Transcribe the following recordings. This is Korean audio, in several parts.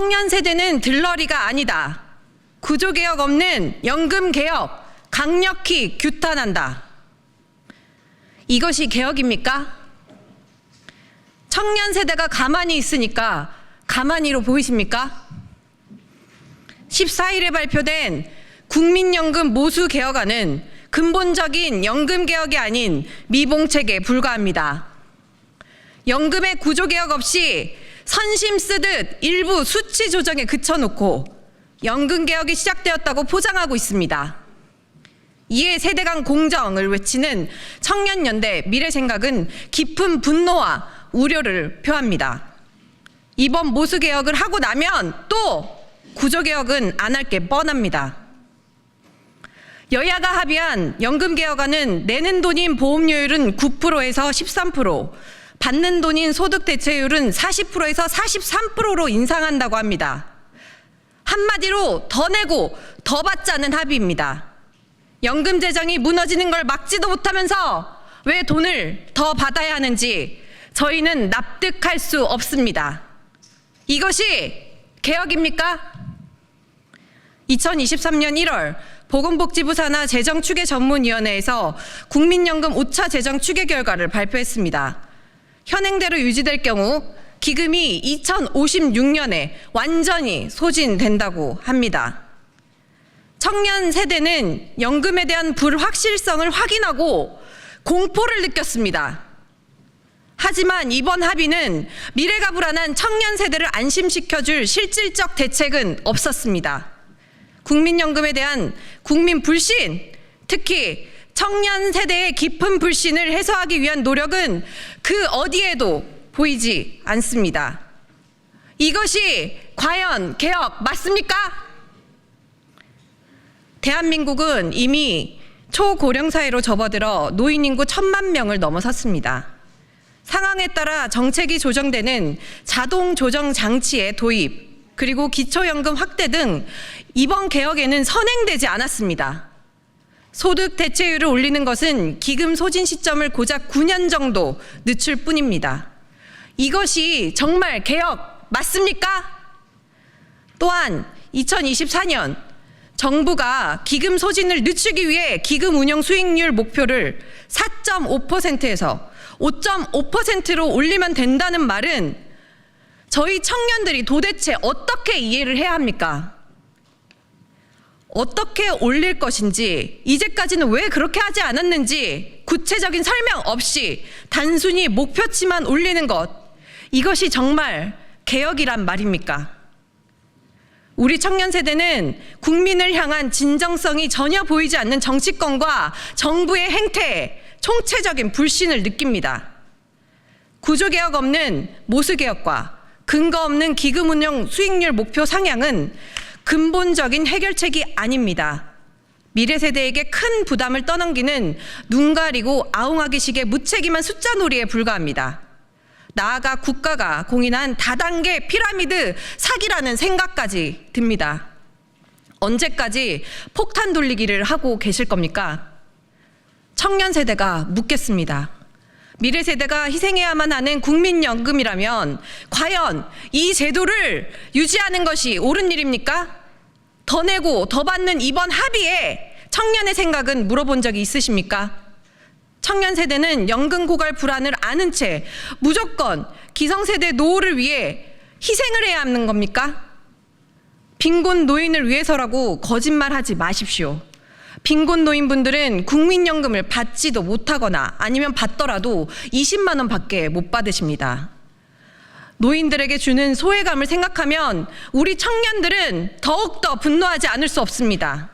청년 세대는 들러리가 아니다. 구조개혁 없는 연금개혁 강력히 규탄한다. 이것이 개혁입니까? 청년 세대가 가만히 있으니까 가만히로 보이십니까? 14일에 발표된 국민연금 모수개혁안은 근본적인 연금개혁이 아닌 미봉책에 불과합니다. 연금의 구조개혁 없이 선심 쓰듯 일부 수치 조정에 그쳐놓고 연금개혁이 시작되었다고 포장하고 있습니다. 이에 세대 간 공정을 외치는 청년연대 미래생각은 깊은 분노와 우려를 표합니다. 이번 모수개혁을 하고 나면 또 구조개혁은 안 할 게 뻔합니다. 여야가 합의한 연금개혁안은 내는 돈인 보험료율은 9%에서 13%, 받는 돈인 소득대체율은 40%에서 43%로 인상한다고 합니다. 한마디로 더 내고 더 받자는 합의입니다. 연금 재정이 무너지는 걸 막지도 못하면서 왜 돈을 더 받아야 하는지 저희는 납득할 수 없습니다. 이것이 개혁입니까? 2023년 1월 보건복지부 산하 재정추계전문위원회에서 국민연금 5차 재정 추계 결과를 발표했습니다. 현행대로 유지될 경우 기금이 2056년에 완전히 소진된다고 합니다. 청년 세대는 연금에 대한 불확실성을 확인하고 공포를 느꼈습니다. 하지만 이번 합의는 미래가 불안한 청년 세대를 안심시켜줄 실질적 대책은 없었습니다. 국민연금에 대한 국민 불신, 특히 청년 세대의 깊은 불신을 해소하기 위한 노력은 그 어디에도 보이지 않습니다. 이것이 과연 개혁 맞습니까? 대한민국은 이미 초고령 사회로 접어들어 노인 인구 1,000만 명을 넘어섰습니다. 상황에 따라 정책이 조정되는 자동 조정 장치의 도입, 그리고 기초연금 확대 등 이번 개혁에는 선행되지 않았습니다. 소득 대체율을 올리는 것은 기금 소진 시점을 고작 9년 정도 늦출 뿐입니다. 이것이 정말 개혁 맞습니까? 또한 2024년 정부가 기금 소진을 늦추기 위해 기금 운용 수익률 목표를 4.5%에서 5.5%로 올리면 된다는 말은 저희 청년들이 도대체 어떻게 이해를 해야 합니까? 어떻게 올릴 것인지, 이제까지는 왜 그렇게 하지 않았는지 구체적인 설명 없이 단순히 목표치만 올리는 것, 이것이 정말 개혁이란 말입니까? 우리 청년 세대는 국민을 향한 진정성이 전혀 보이지 않는 정치권과 정부의 행태에 총체적인 불신을 느낍니다. 구조개혁 없는 모수개혁과 근거 없는 기금 운용 수익률 목표 상향은 근본적인 해결책이 아닙니다. 미래 세대에게 큰 부담을 떠넘기는 눈 가리고 아웅하기식의 무책임한 숫자 놀이에 불과합니다. 나아가 국가가 공인한 다단계 피라미드 사기라는 생각까지 듭니다. 언제까지 폭탄 돌리기를 하고 계실 겁니까? 청년 세대가 묻겠습니다. 미래 세대가 희생해야만 하는 국민연금이라면 과연 이 제도를 유지하는 것이 옳은 일입니까? 더 내고 더 받는 이번 합의에 청년의 생각은 물어본 적이 있으십니까? 청년 세대는 연금 고갈 불안을 아는 채 무조건 기성세대 노후를 위해 희생을 해야 하는 겁니까? 빈곤 노인을 위해서라고 거짓말하지 마십시오. 빈곤 노인분들은 국민연금을 받지도 못하거나 아니면 받더라도 20만 원 밖에 못 받으십니다. 노인들에게 주는 소외감을 생각하면 우리 청년들은 더욱더 분노하지 않을 수 없습니다.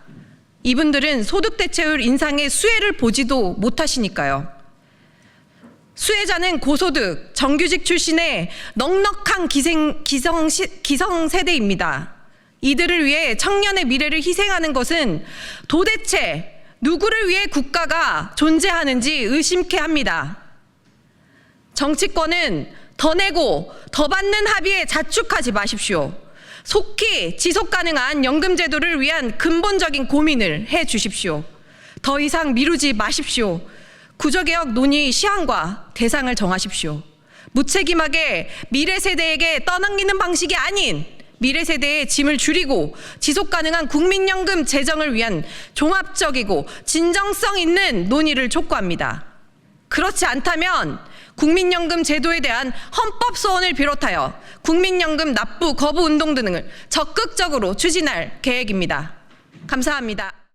이분들은 소득 대체율 인상의 수혜를 보지도 못하시니까요. 수혜자는 고소득, 정규직 출신의 넉넉한 기성세대입니다. 이들을 위해 청년의 미래를 희생하는 것은 도대체 누구를 위해 국가가 존재하는지 의심케 합니다. 정치권은 더 내고 더 받는 합의에 자축하지 마십시오. 속히 지속 가능한 연금 제도를 위한 근본적인 고민을 해 주십시오. 더 이상 미루지 마십시오. 구조개혁 논의 시한과 대상을 정하십시오. 무책임하게 미래 세대에게 떠넘기는 방식이 아닌 미래 세대의 짐을 줄이고 지속 가능한 국민연금 제정을 위한 종합적이고 진정성 있는 논의를 촉구합니다. 그렇지 않다면 국민연금 제도에 대한 헌법 소원을 비롯하여 국민연금 납부 거부 운동 등을 적극적으로 추진할 계획입니다. 감사합니다.